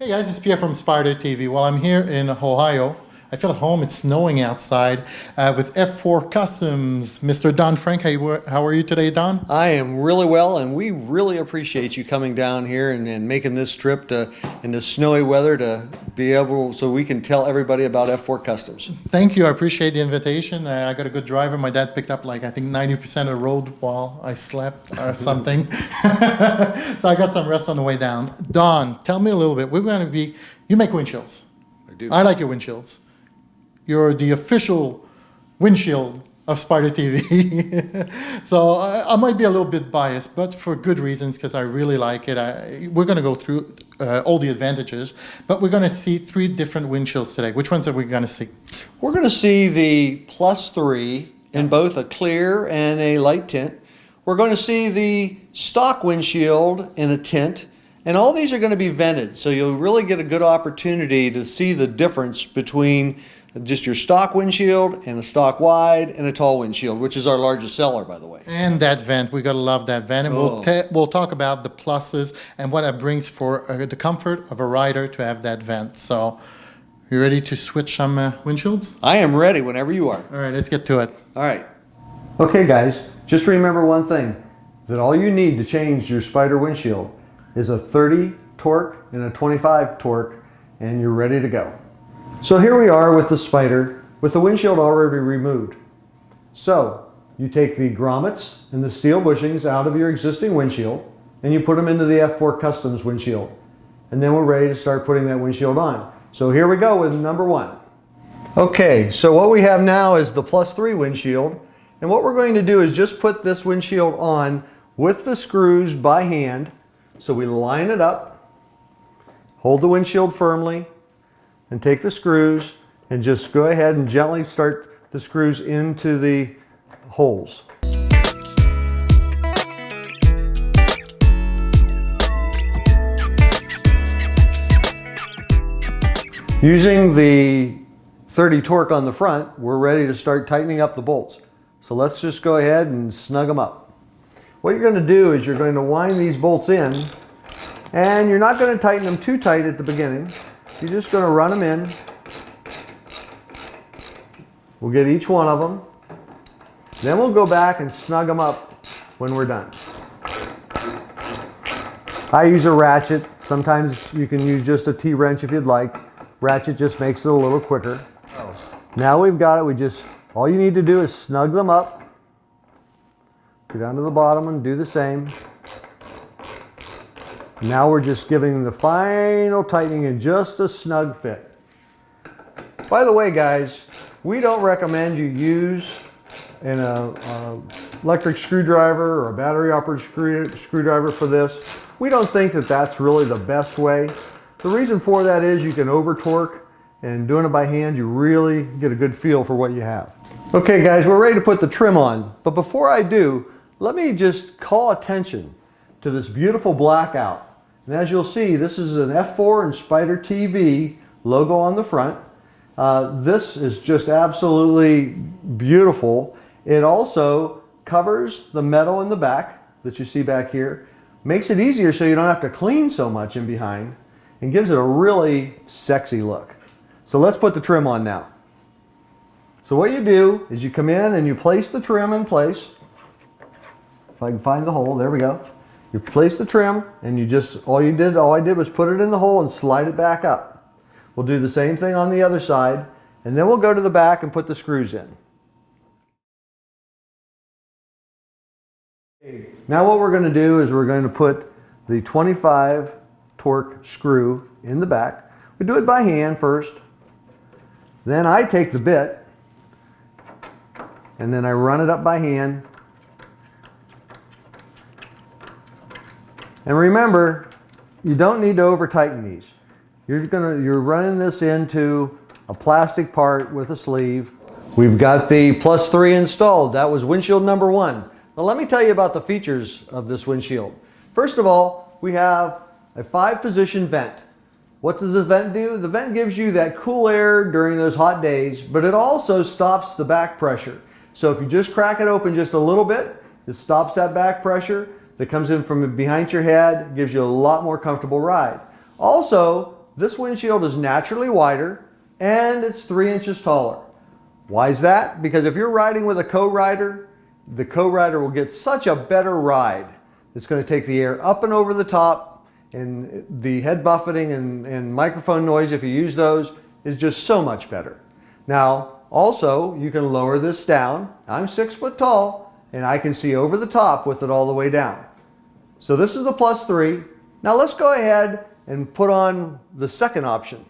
Hey guys, it's Pierre from Spyder TV. Well, I'm here in Ohio. I feel at home. It's snowing outside with F4 Customs. Mr. Don Frank, how are you today, Don? I am really well, and we really appreciate you coming down here and making this trip in the snowy weather to be able, so we can tell everybody about F4 Customs. Thank you. I appreciate the invitation. I got a good driver. My dad picked up I think 90% of the road while I slept or something. So I got some rest on the way down. Don, tell me a little bit. You make windshields. I do. I like your windshields. You're the official windshield of Spyder TV. So I might be a little bit biased, but for good reasons, because I really like it. We're going to go through all the advantages, but we're going to see 3 different windshields today. Which ones are we going to see? We're going to see the +3 in both a clear and a light tint. We're going to see the stock windshield in a tint, and all these are going to be vented, so you'll really get a good opportunity to see the difference between just your stock windshield and a stock wide and a tall windshield, which is our largest seller, by the way. And that vent, we gotta love that vent. And we'll talk about the pluses and what it brings for the comfort of a rider to have that vent. So, you ready to switch some windshields? I am ready whenever you are. All right, let's get to it. All right. Okay, guys, just remember one thing, that all you need to change your Spyder windshield is a 30 torque and a 25 torque, and you're ready to go. So here we are with the Spyder, with the windshield already removed. So you take the grommets and the steel bushings out of your existing windshield, and you put them into the F4 Customs windshield. And then we're ready to start putting that windshield on. So here we go with number 1. Okay, so what we have now is the +3 windshield. And what we're going to do is just put this windshield on with the screws by hand. So we line it up, hold the windshield firmly, and take the screws and just go ahead and gently start the screws into the holes. Using the 30 torque on the front, we're ready to start tightening up the bolts. So let's just go ahead and snug them up. What you're going to do is you're going to wind these bolts in, and you're not going to tighten them too tight at the beginning. You're just going to run them in. We'll get each one of them. Then we'll go back and snug them up when we're done. I use a ratchet. Sometimes you can use just a T-wrench if you'd like. Ratchet just makes it a little quicker. Now we've got it. All you need to do is snug them up. Go down to the bottom and do the same. Now we're just giving the final tightening in just a snug fit. By the way, guys, we don't recommend you use an electric screwdriver or a battery operated screwdriver for this. We don't think that that's really the best way. The reason for that is you can over torque, and doing it by hand, you really get a good feel for what you have. Okay, guys, we're ready to put the trim on. But before I do, let me just call attention to this beautiful blackout. And as you'll see, this is an F4 and Spyder TV logo on the front. This is just absolutely beautiful. It also covers the metal in the back that you see back here. Makes it easier so you don't have to clean so much in behind, and gives it a really sexy look. So let's put the trim on now. So what you do is you come in and you place the trim in place. If I can find the hole, there we go. You place the trim, and all I did was put it in the hole and slide it back up. We'll do the same thing on the other side, and then we'll go to the back and put the screws in. Now what we're going to do is we're going to put the 25 torque screw in the back. We do it by hand first. Then I take the bit, and then I run it up by hand. And remember, you don't need to over tighten these. You're running this into a plastic part with a sleeve. We've got the +3 installed. That was windshield number 1. Now let me tell you about the features of this windshield. First of all, we have a 5-position vent. What does the vent do? The vent gives you that cool air during those hot days, but it also stops the back pressure. So if you just crack it open just a little bit, it stops that back pressure that comes in from behind your head, gives you a lot more comfortable ride. Also, this windshield is naturally wider and it's 3 inches taller. Why is that? Because if you're riding with a co-rider, the co-rider will get such a better ride. It's going to take the air up and over the top, and the head buffeting and microphone noise, if you use those, is just so much better. Now, also, you can lower this down. I'm 6 foot tall, and I can see over the top with it all the way down. So this is the +3. Now let's go ahead and put on the second option.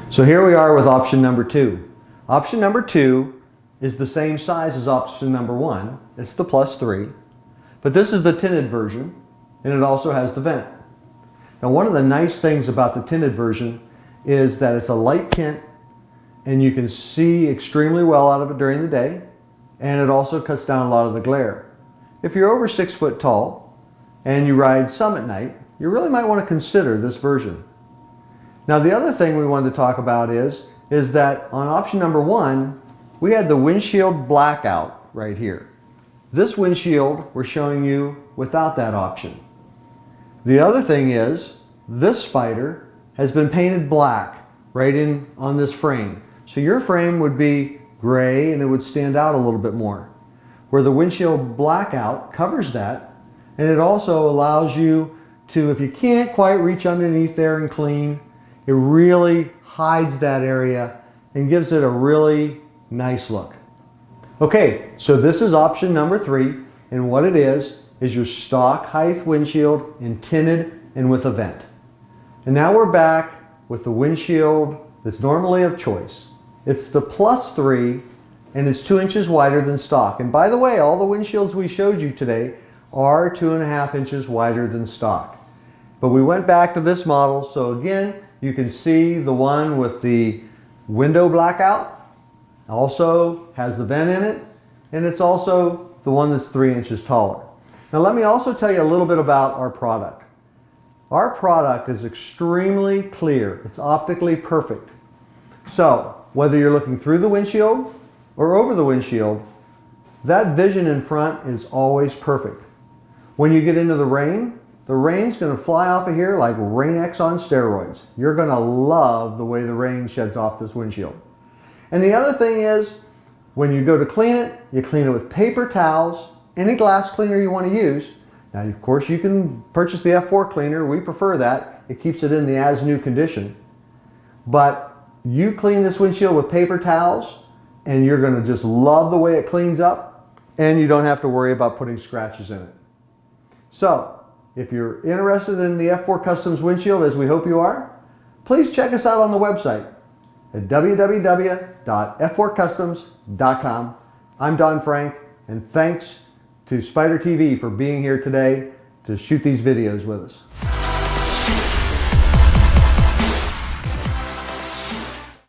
So here we are with option number 2. Option number 2 is the same size as option number 1. It's the +3. But this is the tinted version, and it also has the vent. Now one of the nice things about the tinted version is that it's a light tint, and you can see extremely well out of it during the day, and it also cuts down a lot of the glare. If you're over 6 foot tall and you ride some at night, you really might want to consider this version. Now the other thing we wanted to talk about is that on option number 1, we had the windshield blackout right here. This windshield we're showing you without that option. The other thing is this Spyder has been painted black right in on this frame. So your frame would be gray and it would stand out a little bit more. Where the windshield blackout covers that, and it also allows you to, if you can't quite reach underneath there and clean, it really hides that area and gives it a really nice look. Okay, so this is option number 3, and what it is your stock height windshield in tinted and with a vent. And now we're back with the windshield that's normally of choice. It's the +3, and it's 2 inches wider than stock. And by the way, all the windshields we showed you today are 2.5 inches wider than stock. But we went back to this model, so again, you can see the one with the window blackout also has the vent in it, and it's also the one that's 3 inches taller. Now let me also tell you a little bit about our product. Our product is extremely clear. It's optically perfect. So whether you're looking through the windshield or over the windshield, that vision in front is always perfect. When you get into the rain's going to fly off of here like Rain-X on steroids. You're going to love the way the rain sheds off this windshield. And the other thing is, when you go to clean it, you clean it with paper towels, any glass cleaner you want to use. Now, of course, you can purchase the F4 cleaner. We prefer that. It keeps it in the as-new condition. But you clean this windshield with paper towels, and you're going to just love the way it cleans up, and you don't have to worry about putting scratches in it. So, if you're interested in the F4 Customs Windshield, as we hope you are, please check us out on the website at www.f4customs.com. I'm Don Frank, and thanks to Spyder TV for being here today to shoot these videos with us.